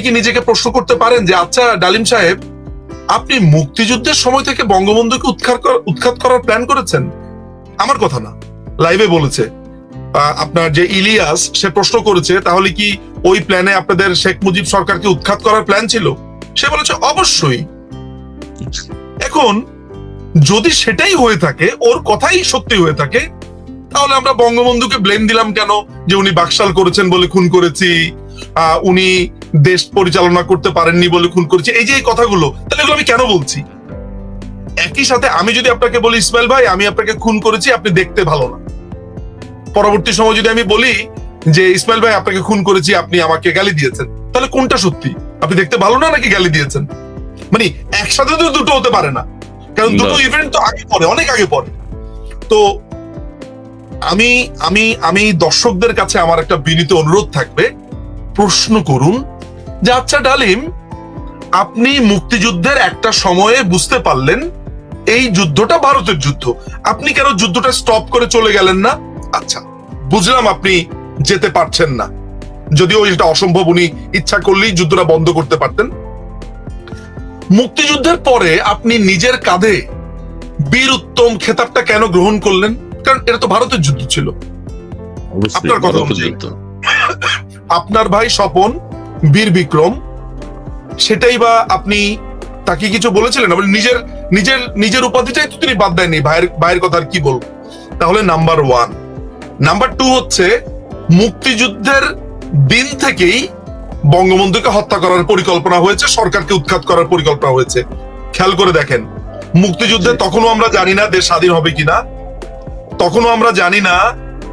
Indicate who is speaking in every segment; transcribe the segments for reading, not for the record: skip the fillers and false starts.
Speaker 1: কি নিজেকে প্রশ্ন করতে পারেন যে আচ্ছা ডালিম সাহেব, আপনি মুক্তিযুদ্ধের সময় থেকে বঙ্গবন্ধুকে উৎখাত করার প্ল্যান করেছেন? আমার কথা না, লাইভে বলেছে। আপনার যে ইলিয়াস, সে প্রশ্ন করেছে তাহলে কি ওই প্ল্যানে আপনাদের শেখ মুজিব সরকারকে উৎখাত করার প্ল্যান ছিল? সে বলেছে অবশ্যই। এখন যদি সেটাই হয়ে থাকে, ওর কথাই সত্যি হয়ে থাকে, তাহলে আমরা বঙ্গবন্ধুকে ব্লেম দিলাম কেন যে উনি বাকশাল করেছেন বলে খুন করেছি, উনি দেশ পরিচালনা করতে পারেননি বলে খুন করেছি, এই যে এই কথাগুলো, তাহলে এগুলো আমি কেন বলছি? একই সাথে আমি যদি আপনাকে বলি ইসমাইল ভাই আমি আপনাকে খুন করেছি, আপনি দেখতে ভালো না, পরবর্তী সময় যদি আমি বলি যে ইসমাইল ভাই আপনাকে খুন করেছি, আপনি আমাকে গালি দিয়েছেন, তাহলে কোনটা সত্যি? আপনি দেখতে ভালো না নাকি গালি দিয়েছেন? মানে একসাথে তো দুটো হতে পারে না, কারণ দুটো ইভেন্ট তো আগে পরে, অনেক আগে পরে। তো আমি আমি আমি দর্শকদের কাছে আমার একটা বিনীত অনুরোধ থাকবে, প্রশ্ন করুন যে আচ্ছা ডালিম, আপনি মুক্তিযুদ্ধের একটা সময়ে বুঝতে পারলেন এই যুদ্ধটা ভারতের যুদ্ধ, আপনি কেন যুদ্ধটা স্টপ করে চলে গেলেন না? আচ্ছা, বুঝলাম আপনি যেতে পারছেন না, যদিও এটা অসম্ভব, উনি ইচ্ছা করলেই যুদ্ধটা বন্ধ করতে পারতেন। মুক্তিযুদ্ধের পরে আপনি নিজের কাঁধে বীর উত্তম খেতাবটা কেন গ্রহণ করলেন? কারণ এটা তো ভারতের যুদ্ধ ছিল। আপনার কথা অনুযায়ী আপনার ভাই স্বপন বীর বিক্রম, সেটাই বা আপনি তাকে কিছু বলেছিলেন? নিজের নিজের নিজের উপাধিটাই তো তিনি বাদ দেননি, ভাইয়ের কথা আর কি বলবো? তাহলে নাম্বার ওয়ান। নাম্বার টু হচ্ছে, মুক্তিযুদ্ধের দিন থেকেই বঙ্গবন্ধুকে হত্যা করার পরিকল্পনা হয়েছে, সরকারকে উৎখাত করার পরিকল্পনা হয়েছে। খেয়াল করে দেখেন, মুক্তিযুদ্ধে তখনও আমরা জানি না দেশ স্বাধীন হবে কিনা, তখনও আমরা জানি না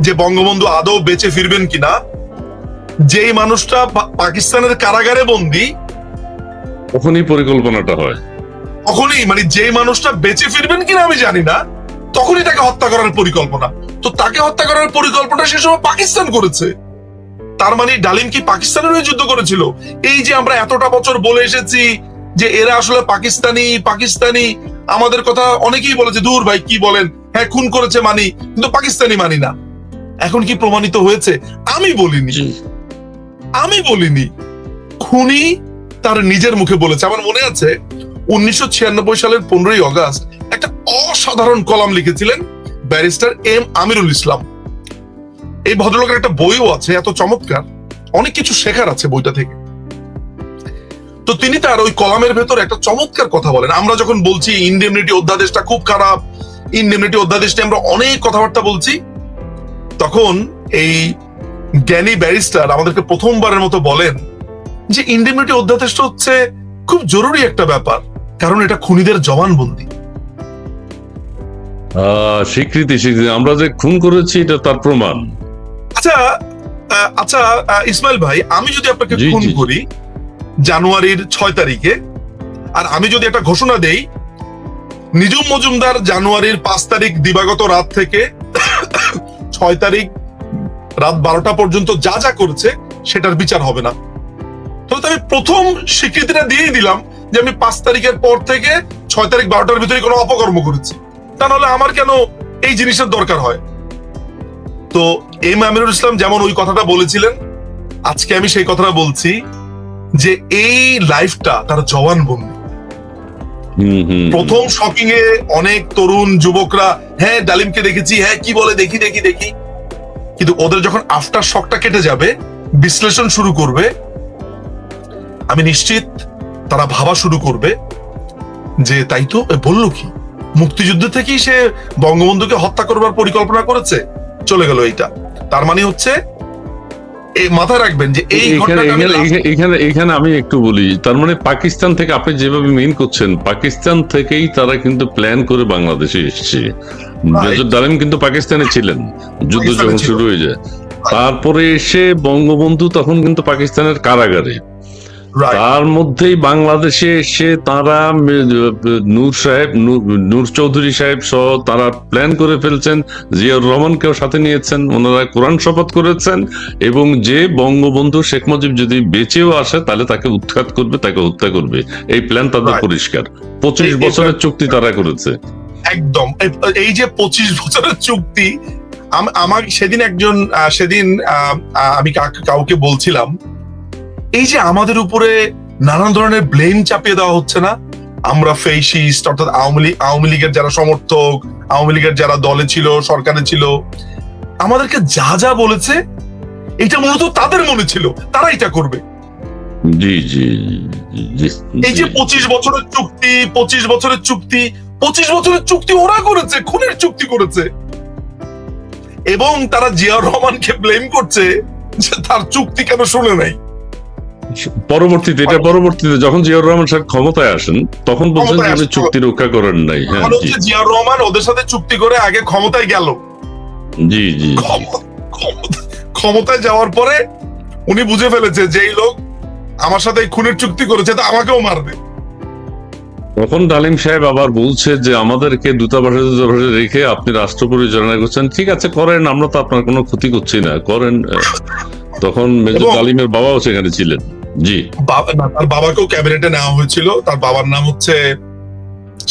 Speaker 1: যে বঙ্গবন্ধু আদৌ বেঁচে ফিরবেন কিনা। যেই মানুষটা পাকিস্তানের কারাগারে বন্দী,
Speaker 2: তখনই পরিকল্পনাটা হয়,
Speaker 1: তখনই মানে যেই মানুষটা বেঁচে ফিরবেন কিনা আমি জানি না, তখনই তাকে হত্যা করার পরিকল্পনা। তো তাকে হত্যা করার পরিকল্পনা সে সময় পাকিস্তান করেছে। তার মানে ডালিম কি পাকিস্তানের হয়ে যুদ্ধ করেছিল? এই যে আমরা এতটা বছর বলে এসেছি যে এরা আসলে পাকিস্তানি পাকিস্তানি, আমাদের কথা অনেকেই বলেছে দূর ভাই কি বলেন, হ্যাঁ খুন করেছে মানি, কিন্তু পাকিস্তানি মানি না। এখন কি প্রমাণিত হয়েছে? আমি বলিনি, খুনি তার নিজের মুখে বলেছে। আমার মনে আছে 1996 সালের 15ই অগস্ট একটা অসাধারণ কলাম লিখেছিলেন ব্যারিস্টার এম আমিরুল ইসলাম। এই ভদ্রলোকের একটা বইও আছে, এত চমৎকার, অনেক কিছু শেখার আছে বইটা থেকে। তো তিনি তার ওই কলামের ভেতর একটা চমৎকার কথা বলেন। আমরা যখন বলছি ইনডেমনিটি অধ্যাদেশটা খুব খারাপ, ইনডেমনিটি অধ্যাদেশটা আমরা অনেক কথাবার্তা বলছি, তখন এই জ্ঞানী ব্যারিস্টার আমাদেরকে প্রথমবারের মতো বলেন যে ইনডেমনিটি অধ্যাদেশটা হচ্ছে খুব জরুরি একটা ব্যাপার, কারণ এটা খুনিদের জবানবন্দি।
Speaker 2: স্বীকৃতি আমরা যে খুন করেছি এটা তার প্রমাণ।
Speaker 1: আচ্ছা আচ্ছা ইসমাইল ভাই, আমি যদি আপনাকে খুন করি জানুয়ারির 6 তারিখে, আর আমি যদি একটা ঘোষণা দেই নিজুম মজুমদার জানুয়ারির 5 তারিখ দিবাগত রাত থেকে 6 তারিখ রাত 12টা পর্যন্ত যা যা করেছে সেটার বিচার হবে না, তাহলে তো আমি প্রথম স্বীকৃতিটা দিয়েই দিলাম যে আমি 5 তারিখের পর থেকে 6 তারিখ 12টার ভিতরে কোনো অপকর্ম করেছি। তা নাহলে আমার কেন এই জিনিসের দরকার হয়? তো এম আমিরুল ইসলাম যেমন ওই কথাটা বলেছিলেন, আজকে আমি সেই কথাটা বলছি যে এই লাইফটা তার জবানবন্দি। প্রথম শকিং এ অনেক তরুণ যুবকরা হ্যাঁ ডালিমকে দেখেছি, হ্যাঁ কি বলে দেখি, কিন্তু ওদের যখন আফটার শকটা কেটে যাবে, বিশ্লেষণ শুরু করবে, আমি নিশ্চিত তারা ভাবা শুরু করবে যে তাই তো বললো কি, মুক্তিযুদ্ধ থেকেই সে বঙ্গবন্ধুকে হত্যা করবার পরিকল্পনা করেছে, চলে গেল এইটা। তার মানে হচ্ছে মাথায় রাখবেন যে এই
Speaker 2: এখানে আমি একটু বলি, তার মানে পাকিস্তান থেকে আপনি যেভাবে মেইন করছেন, পাকিস্তান থেকেই তারা কিন্তু প্ল্যান করে বাংলাদেশে এসেছে। মেজর ডালিম কিন্তু পাকিস্তানে ছিলেন যুদ্ধ যখন শুরু হয়ে যায়, তারপরে এসে বঙ্গবন্ধু তখন কিন্তু পাকিস্তানের কারাগারে, তার মধ্যেই বাংলাদেশে এসে তারা নূর চৌধুরী সাহেব সহ তারা প্ল্যান করে ফেলছেন, জিয়াউর রহমানকেও সাথে নিয়েছেন, ওনারা কোরআন শপথ করেছেন, এবং যে বঙ্গবন্ধু শেখ মুজিব যদি বেঁচেও আসে তাহলে তাকে উৎখাত করবে, তাকে হত্যা করবে, এই প্ল্যান তাদের পরিষ্কার। 25 বছরের চুক্তি তারা করেছে।
Speaker 1: একদম, এই যে 25 বছরের চুক্তি, আমার সেদিন আমি কাউকে বলছিলাম এই যে আমাদের উপরে নানান ধরনের ব্লেম চাপিয়ে দেওয়া হচ্ছে না, আমরা ফেসিস্ট, অর্থাৎ আওয়ামী লীগের যারা সমর্থক, আওয়ামী লীগের যারা দলে ছিল, সরকারে ছিল, আমাদেরকে যা যা বলেছে এটা মূলত তাদের মনে ছিল, তারা এটা করবে।
Speaker 2: জি জি জি
Speaker 1: এই যে 25 বছরের চুক্তি, 25 বছরের চুক্তি, 25 বছরের চুক্তি ওরা করেছে, খুনের চুক্তি করেছে, এবং তারা জিয়াউর রহমানকে ব্লেম করছে যে তার চুক্তি কেন শুনে নাই।
Speaker 2: পরবর্তীতে যখন জিয়াউর রহমান সাহেব ক্ষমতায় আসেন তখন বলছেন যে উনি চুক্তি রক্ষা করেন নাই। হ্যাঁ,
Speaker 1: কারণ হচ্ছে জিয়াউর রহমান ওদের সাথে চুক্তি করে আগে ক্ষমতায় গেল,
Speaker 2: জি জি
Speaker 1: ক্ষমতায় যাওয়ার পরে উনি বুঝে ফেলেছে যে এই লোক আমার সাথে খুনের চুক্তি করেছে, তা আমাকেও মারবে।
Speaker 2: তখন ডালিম সাহেব আবার বলছে যে আমাদেরকে দূতাবাসে রেখে আপনি রাষ্ট্র পরিচালনা করছেন, ঠিক আছে করেন, আমরা তো আপনার কোনো ক্ষতি করছি না, করেন। তখন মেজর ডালিমের বাবাও সেখানে ছিলেন। জি,
Speaker 1: তার বাবাকেও ক্যাবিনেটে নেওয়া হয়েছিল। তার বাবার নাম হচ্ছে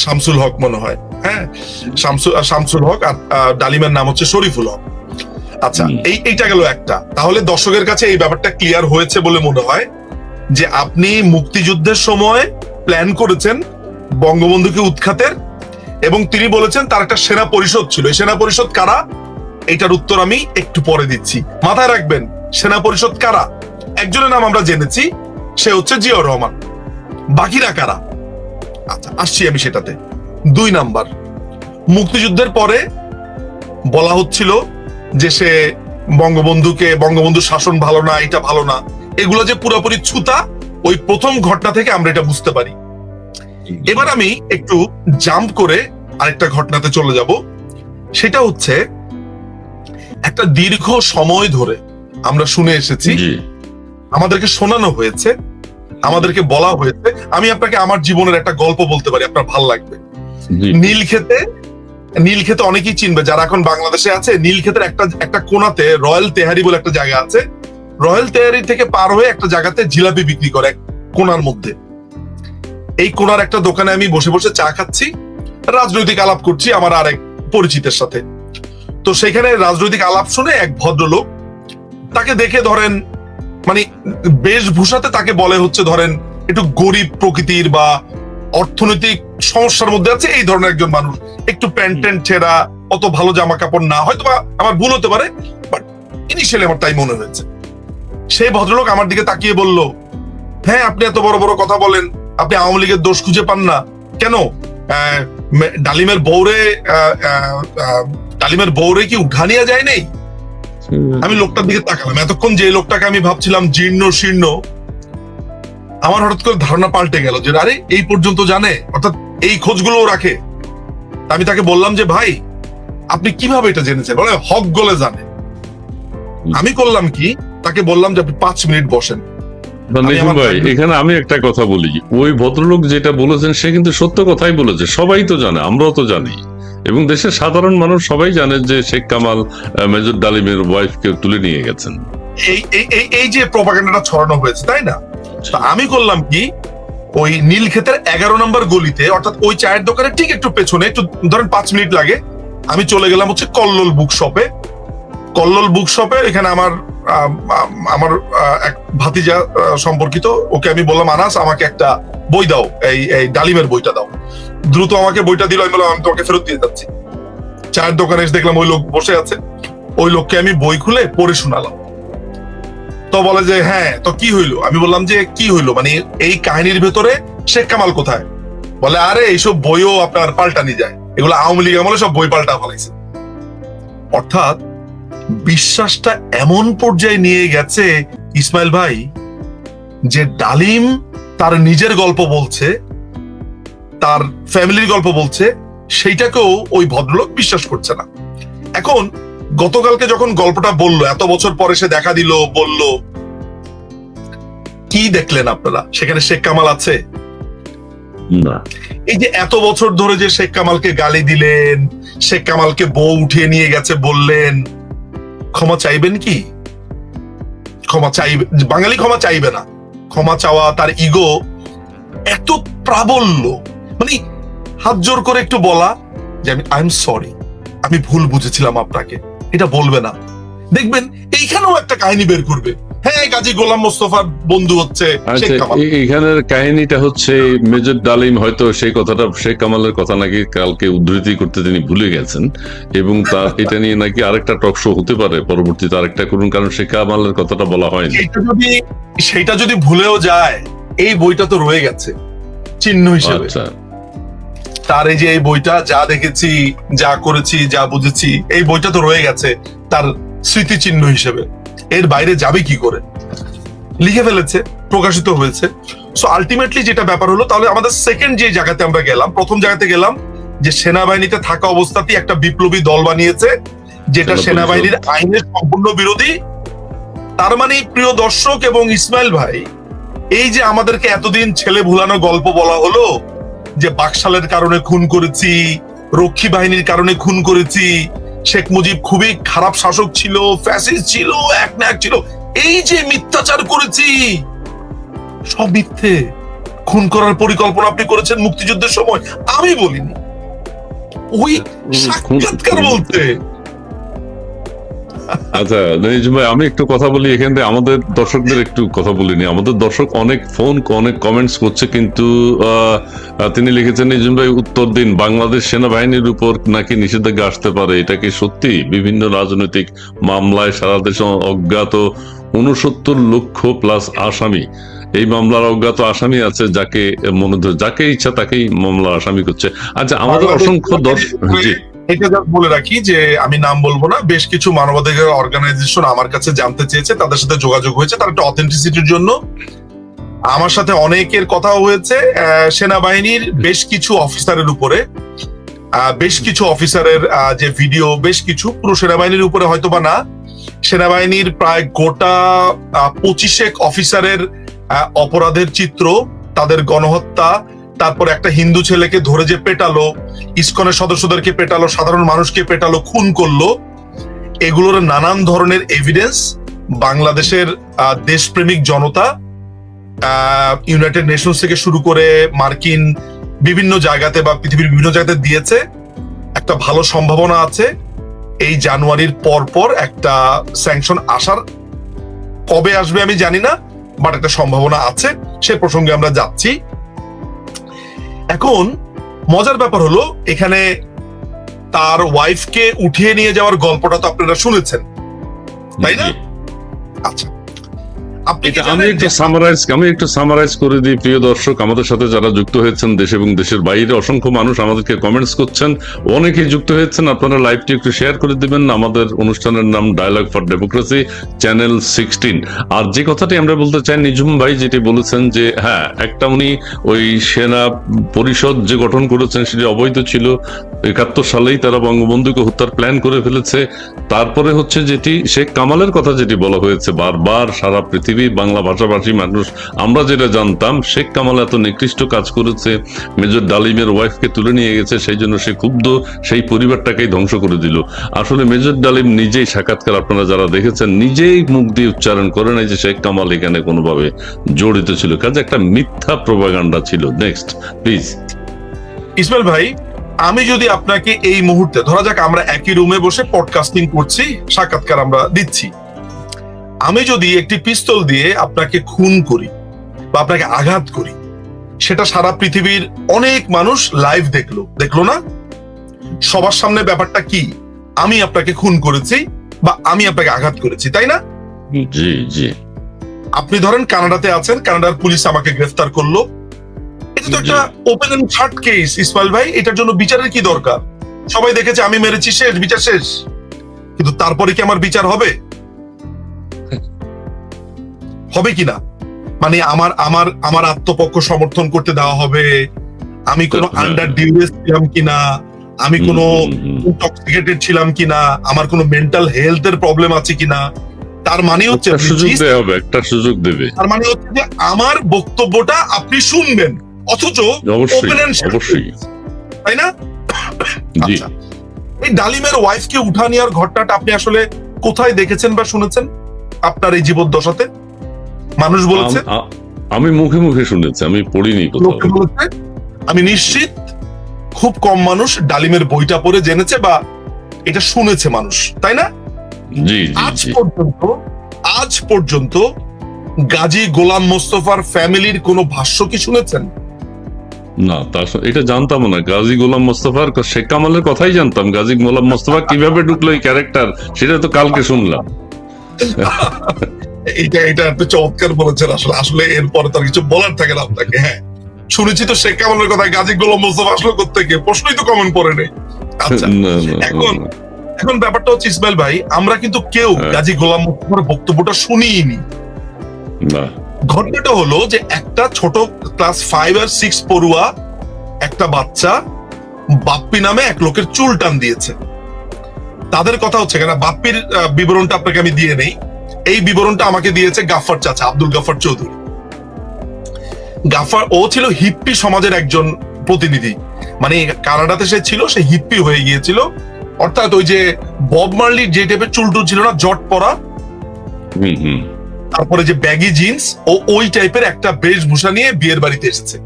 Speaker 1: শামসুল হক মনে হয়, হ্যাঁ শামসুল হক, আর ডালিমের নাম হচ্ছে শরীফুল হক। আচ্ছা, এইটা গেল একটা। তাহলে দর্শকের কাছে এই ব্যাপারটা ক্লিয়ার হয়েছে বলে মনে হয় যে আপনি মুক্তিযুদ্ধের সময় প্ল্যান করেছেন বঙ্গবন্ধুকে উৎখাতের, এবং তিনি বলেছেন তার একটা সেনা পরিষদ ছিল। এই সেনা পরিষদ কারা, এটার উত্তর আমি একটু পরে দিচ্ছি। মাথায় রাখবেন সেনা পরিষদ কারা। একজনের নাম আমরা জেনেছি, সে হচ্ছে জিয়াউর রহমান। বাকিরা কারা? আচ্ছা, আসছি আমি সেটাতে। 2 নাম্বার, মুক্তিযুদ্ধের পরে বলা হচ্ছিল যে সে বঙ্গবন্ধুর শাসন ভালো না, এটা ভালো না, এগুলো যে পুরোপুরি ছুতা, ওই প্রথম ঘটনা থেকে আমরা এটা বুঝতে পারি। এবার আমি একটু জাম্প করে আরেকটা ঘটনাতে চলে যাব। সেটা হচ্ছে একটা দীর্ঘ সময় ধরে আমরা শুনে এসেছি, আমাদেরকে শোনানো হয়েছে, আমাদেরকে বলা হয়েছে। আমি আপনাকে আমার জীবনের একটা গল্প বলতে পারি, আপনার ভাল লাগবে। নীলক্ষেতে অনেকেই চিনবে যারা এখন বাংলাদেশে আছে। নীলক্ষেতের একটা কোনাতে রয়্যাল তেহারি বলে একটা জায়গা আছে। রয়্যাল তেহারি থেকে পার হয়ে একটা জায়গাতে জিলাপি বিক্রি করে, এক কোনার মধ্যে। এই কোনার একটা দোকানে আমি বসে বসে চা খাচ্ছি, রাজনৈতিক আলাপ করছি আমার আরেক পরিচিতের সাথে। তো সেখানে রাজনৈতিক আলাপ শুনে এক ভদ্রলোক, তাকে দেখে ধরেন মানে বেশভূষাতে তাকে বলে হচ্ছে ধরেন একটু গরিব প্রকৃতির বা অর্থনৈতিক সমস্যার মধ্যে আছে এই ধরনের একজন মানুষ, একটু প্যান্ট ট্যান্ট ছেঁড়া, অত ভালো জামা কাপড় না, হয়তো আমার ভুল হতে পারে, বাট ইনিশিয়ালি আমার তাই মনে হয়েছে। সেই ভদ্রলোক আমার দিকে তাকিয়ে বলল, হ্যাঁ আপনি এত বড় বড় কথা বলেন, আপনি আওয়ামী লীগের দোষ খুঁজে পান না কেন? ডালিমের বউরে কি উঠা নিয়ে যায় নাই? আমি লোকটার দিকে তাকালাম। এতক্ষণ যে লোকটাকে আমি ভাবছিলাম জীর্ণ শীর্ণ, আমার হঠাৎ করে ধারণা পাল্টে গেল যে আরে এই পর্যন্ত জানে, অর্থাৎ এই খোঁজগুলো রাখে। আমি তাকে বললাম যে ভাই আপনি কিভাবে এটা জেনেছেন? বলে হক গলে জানে। আমি করলাম কি, তাকে বললাম যে আপনি 5 মিনিট বসেন।
Speaker 2: ভাই এখানে আমি একটা কথা বলি, ওই ভদ্রলোক যেটা বলেছেন সে কিন্তু সত্য কথাই বলেছে, সবাই তো জানে, আমরাও তো জানি, এবং দেশের সাধারণ মানুষ সবাই জানে যে শেখ কামাল মেজর ডালিমের ওয়াইফকে তুলে নিয়ে গেছেন।
Speaker 1: এই যে প্রপাগান্ডাটা ছড়ানো হয়েছে, তাই না? আমি করলাম কি, ওই নীলক্ষেতের 11 নম্বর গলিতে, অর্থাৎ ওই চায়ের দোকানে ঠিক একটু পেছনে, একটু ধরেন 5 মিনিট লাগে, আমি চলে গেলাম হচ্ছে কল্লোল বুক শপে। কল্লোল বুক শপে এখানে আমার এক ভাতিজা সম্পর্কিত, ওকে আমি বললাম আনাস আমাকে একটা বই দাও, এই ডালিমের বইটা দাও। দ্রুত আমাকে বইটা দিল। আমি বললাম আমি তোমাকে ফেরত দিয়ে যাচ্ছি। চায়ের দোকানে এসে দেখলাম ওই লোক বসে আছে। ওই লোককে আমি বই খুলে পড়ে শোনালাম। তো বলে যে হ্যাঁ তো কি হইলো? আমি বললাম যে কি হইলো মানে এই কাহিনীর ভেতরে শেখ কামাল কোথায়? বলে আরে এইসব বইও আপনার পাল্টানি যায়, এগুলো আওয়ামী লীগ আমলে সব বই পাল্টা ফেলাইছে। অর্থাৎ বিশ্বাসটা এমন পর্যায়ে নিয়ে গেছে ইসমাইল ভাই, যে ডালিম তার নিজের গল্প বলছে, তার ফ্যামিলির গল্প বলছে, সেইটাকেও ওই ভদ্রলোক বিশ্বাস করছে না। এখন গতকালকে যখন গল্পটা বললো, এত বছর পরে সে দেখা দিল, বলল, কি দেখলেন আপনারা? সেখানে শেখ কামাল আছে
Speaker 2: না।
Speaker 1: এই যে এত বছর ধরে যে শেখ কামালকে গালি দিলেন, শেখ কামালকে বউ উঠিয়ে নিয়ে গেছে বললেন, ক্ষমা চাইবেন কি? ক্ষমা চাইবে? বাঙালি ক্ষমা চাইবে না। ক্ষমা চাওয়া, তার ইগো এত প্রাবল্য, মানে হাত জোর করে একটু বলা যে আই এম সরি, আমি ভুল বুঝেছিলাম আপনাকে, এটা বলবে না। দেখবেন এইখানেও একটা কাহিনী বের করবে, হ্যাঁ গাজী গোলাম মোস্তফার বন্ধু হচ্ছে শেখ
Speaker 2: আচ্ছা,
Speaker 1: কামাল।
Speaker 2: এইখানের কাহিনীটা হচ্ছে মেজর ডালিম হয়তো সেই কথাটা শেখ কামালের কথা নাকি কালকে উদ্ধৃতি করতে তিনি ভুলে গেছেন, এবং তার এটা নিয়ে নাকি আরেকটা টক শো হতে পারে পরবর্তীতে আরেকটা করুন, কারণ শেখ কামালের কথাটা বলা হয়নি।
Speaker 1: সেইটা যদি ভুলেও যায়, এই বইটা তো রয়ে গেছে চিহ্ন হিসেবে।
Speaker 2: আচ্ছা,
Speaker 1: তার এই যে এই বইটা, যা দেখেছি, যা করেছি, যা বুঝেছি, এই বইটা তো রয়ে গেছে তার স্মৃতি চিহ্ন হিসেবে। এর বাইরে যাবে কি করে? লিখে ফেলেছে, প্রকাশিত হয়েছে। সো আলটিমেটলি যেটা ব্যাপার হলো, তাহলে আমাদের সেকেন্ড যে জায়গাতে আমরা গেলাম, প্রথম জায়গাতে গেলাম যে সেনাবাহিনীতে থাকা অবস্থাতেই একটা বিপ্লবী দল বানিয়েছে যেটা সেনাবাহিনীর আইনের সম্পূর্ণ বিরোধী। তার মানে প্রিয় দর্শক এবং ইসমাইল ভাই, এই যে আমাদেরকে এতদিন ছেলে ভুলানো গল্প বলা হলো যে বাকশালের কারণে খুন করেছি, রক্ষী বাহিনীর কারণে খুন করেছি, শেখ মুজিব খুবই খারাপ শাসক ছিল, ফ্যাসিস্ট ছিল, এক না এক ছিল, এই যে মিথ্যাচার করেছি, সব মিথ্যে। খুন করার পরিকল্পনা আপনি করেছেন মুক্তিযুদ্ধের সময়, আমি বলিনি, ওই সাক্ষাৎকার বলতে।
Speaker 2: আচ্ছা নিঝুম ভাই, আমি একটু কথা বলি এখান থেকে, আমাদের দর্শকদের একটু কথা বলিনি। আমাদের দর্শক অনেক ফোন, অনেক কমেন্টস করছে, কিন্তু তিনি লিখেছেন নিঝুম ভাই উত্তর দিন, বাংলাদেশ সেনাবাহিনীর উপর নাকি নিষেধাজ্ঞা আসতে পারে, এটা কি সত্যি? বিভিন্ন রাজনৈতিক মামলায় সারা দেশে অজ্ঞাত 69 লক্ষ প্লাস আসামি, এই মামলার অজ্ঞাত আসামি আছে, যাকে যাকে ইচ্ছা তাকেই মামলার আসামি করছে। আচ্ছা, আমাদের অসংখ্য দর্শক, জি
Speaker 1: এটা বলে রাখি যে আমি নাম বলবো না, বেশ কিছু মানবাধিকার অর্গানাইজেশন আমার কাছে জানতে চেয়েছে, তাদের সাথে যোগাযোগ হয়েছে, তার একটা অথেন্টিসিটির জন্য আমার সাথে অনেকের কথা হয়েছে। সেনাবাহিনীর বেশ কিছু অফিসারের উপরে, বেশ কিছু অফিসারের যে ভিডিও, বেশ কিছু, পুরো সেনাবাহিনীর উপরে হয়তোবা না, সেনাবাহিনীর প্রায় গোটা 25 অফিসারের অপরাধের চিত্র, তাদের গণহত্যা, তারপর একটা হিন্দু ছেলেকে ধরে যে পেটালো, ইসকনের সদস্যদেরকে পেটালো, সাধারণ মানুষকে পেটালো, খুন করলো, এগুলোর নানান ধরনের এভিডেন্স বাংলাদেশের দেশপ্রেমিক জনতা, ইউনাইটেড নেশনস থেকে শুরু করে মার্কিন বিভিন্ন জায়গাতে বা পৃথিবীর বিভিন্ন জায়গাতে দিয়েছে। একটা ভালো সম্ভাবনা আছে এই জানুয়ারির পর একটা স্যাংশন আসার, কবে আসবে আমি জানি না, বাট একটা সম্ভাবনা আছে, সে প্রসঙ্গে আমরা যাচ্ছি। এখন মজার ব্যাপার হলো, এখানে তার ওয়াইফকে উঠিয়ে নিয়ে যাওয়ার গল্পটা তো আপনারা শুনেছেন, তাই না? আচ্ছা,
Speaker 2: আমি একটু সামারাইজ করে দিই প্রিয় দর্শক, আমাদের সাথে যারা যুক্ত হয়েছেন দেশ এবং দেশের বাইরে, অসংখ্য মানুষ আমাদেরকে কমেন্টস করছেন, অনেকেই যুক্ত হয়েছেন, আপনারা লাইভটি একটু শেয়ার করে দিবেন। আমাদের অনুষ্ঠানের নাম ডায়ালগ ফর ডেমোক্রেসি, চ্যানেল 16। আর যে কথাটি আমরা বলতে চাই, নিঝুম ভাই যেটি বলেছেন যে হ্যাঁ, একটা উনি ওই সেনা পরিষদ যে গঠন করেছেন সেটি অবৈধ ছিল, 71 সালেই তারা বঙ্গবন্ধুকে হত্যার প্ল্যান করে ফেলেছে। তারপরে হচ্ছে যেটি শেখ কামালের কথা যেটি বলা হয়েছে বারবার, সারা পৃথিবী বাংলা ভাষাভাষী মানুষ আমরা যেটা জানতাম, শেখ কামাল এত নিকৃষ্ট কাজ করেছে, মেজর ডালিমের ওয়াইফকে তুলে নিয়ে গেছে, সেই জন্য সে ক্ষুব্ধ, সেই পরিবারটাকেই ধ্বংস করে দিল। আসলে মেজর ডালিম নিজেই, সাক্ষাৎকার আপনারা যারা দেখেছেন, নিজেই মুখ দিয়ে উচ্চারণ করে নাই যে শেখ কামাল এখানে কোনোভাবে জড়িত ছিল, কাজে একটা মিথ্যা প্রোপাগান্ডা ছিল। Next please.
Speaker 1: ইসমাইল ভাই, আমি যদি আপনাকে এই মুহূর্তে, ধরা যাক আমরা একই রুমে বসে পডকাস্টিং করছি, সাক্ষাৎকার আমরা দিচ্ছি, আমি যদি একটি পিস্তল দিয়ে আপনাকে খুন করি বা আপনাকে আঘাত করি, সেটা সারা পৃথিবীর অনেক মানুষ লাইভ দেখলো না? সবার সামনে ব্যাপারটা কি? আমি আপনাকে খুন করেছি বা আমি আপনাকে আঘাত করেছি, তাই না?
Speaker 2: জি জি।
Speaker 1: আপনি ধরেন কানাডাতে আছেন, কানাডার পুলিশ আমাকে গ্রেফতার করলো, এটা তো একটা open and shut case Ismail ভাই, এটার জন্য বিচারের কি দরকার? সবাই দেখেছে আমি মেরেছি, শেষ, বিচার শেষ। কিন্তু তারপরে কি আমার বিচার হবে? হবে কিনা, মানে আমার আত্মপক্ষ সমর্থন করতে দেওয়া হবে, আমি কোনো আন্ডার ডিউরেস ছিলাম কিনা, আমি কোনো ইনটক্সিকেটেড ছিলাম কিনা, আমার কোনো মেন্টাল হেলথের প্রবলেম আছে কিনা, তার মানে হচ্ছে
Speaker 2: একটা সুযোগ দেবে,
Speaker 1: তার মানে হচ্ছে যে আমার বক্তব্যটা আপনি শুনবেন, অথচ
Speaker 2: অবশ্যই,
Speaker 1: তাই না? আচ্ছা, এই ডালিমের ওয়াইফকে উঠা নেওয়ার ঘটনাটা আপনি আসলে কোথায় দেখেছেন বা শুনেছেন আপনার এই জীবদ্দশাতে? মানুষ বলেছে,
Speaker 2: আমি মুখে মুখে শুনেছি, আমি পড়িনি কোথাও।
Speaker 1: আমি নিশ্চিত খুব কম মানুষ ডালিমের বইটা পড়ে জেনেছে বা এটা শুনেছে মানুষ, তাই না?
Speaker 2: জি জি
Speaker 1: আজ
Speaker 2: জি
Speaker 1: পর্যন্ত গাজী গোলাম মোস্তফার ফ্যামিলির কোনো ভাষ্য কি শুনেছেন?
Speaker 2: না, এটা জানতাম না। গাজী গোলাম মোস্তফার শেখ কামালের কথাই জানতাম, গাজী গোলাম মোস্তফা কিভাবে ঢুকলো এই ক্যারেক্টার সেটা তো কালকে শুনলাম।
Speaker 1: এটা একটু চমৎকার বলেছেন। আসলে আসলে এরপরে তার কিছু বলার থাকে না আপনাকে। হ্যাঁ, শুনেছি তো শেখ কামালের কথা, গাজী গোলাম মোস্তফা আসলো কোত্থেকে, প্রশ্নই তো কমন পড়ে নেই। আচ্ছা,
Speaker 2: না, না,
Speaker 1: এখন
Speaker 2: না,
Speaker 1: এখন ব্যাপারটা হচ্ছে ইসমাইল ভাই, আমরা কিন্তু কেউ
Speaker 2: হ্যাঁ।
Speaker 1: গাজী গোলাম মোস্তফার বক্তব্যটা শুনিনি।
Speaker 2: না,
Speaker 1: ঘটনাটা হলো যে একটা ছোট ক্লাস 5 আর 6 পড়ুয়া একটা বাচ্চা বাপ্পি নামে এক লোকের চুল টান দিয়েছে। তাদের কথা হচ্ছে কেন, বাপ্পির বিবরণটা আপনাকে আমি দিয়ে নেই। এই বিবরণটা আমাকে দিয়েছে গাফফার চাচা, আব্দুল গাফফার চৌধুরী। গাফফার ও ছিল হিপ্পি সমাজের একজন প্রতিনিধি, মানে কানাডাতে সে ছিল, সে হিপ্পি হয়ে গিয়েছিল। অর্থাৎ ওই যে বব মার্লির যে টাইপের চুলটুল ছিল না, জট পরা,
Speaker 2: হুম হুম,
Speaker 1: তারপরে যে ব্যাগি জিন্স, ও ওই টাইপের একটা বেশভূষা নিয়ে বিয়ের বাড়িতে এসেছে।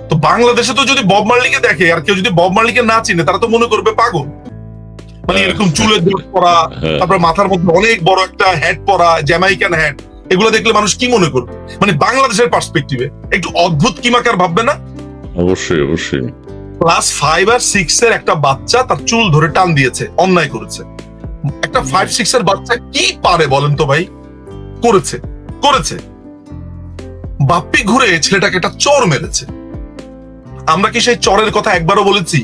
Speaker 1: তো বাংলাদেশে তো যদি বব মার্লিকে দেখে আর কেউ যদি বব মার্লিকে না চিনে, তারা তো মনে করবে পাগল। মানে এরকম চুলের জট পরা,
Speaker 2: হ্যাঁ,
Speaker 1: তারপর মাথার মধ্যে অনেক বড় একটা হ্যাট পরা, জ্যামাইকান হ্যাট, এগুলো দেখলে মানুষ কি মনে করবে? মানে বাংলাদেশের পার্সপেক্টিভে একটু অদ্ভুত কিমাকার ভাববে না?
Speaker 2: অবশ্যই অবশ্যই।
Speaker 1: ক্লাস 5 আর 6 এর একটা বাচ্চা তার চুল ধরে টান দিয়েছে, অন্যায় করেছে। একটা 5-6 এর বাচ্চা কি পারে বলেন তো ভাই? করেছে করেছে বাপ্পি ঘুরে ছেলেটাকে একটা চর মেরেছে। আমরা কি সেই চরের কথা একবারও বলেছি?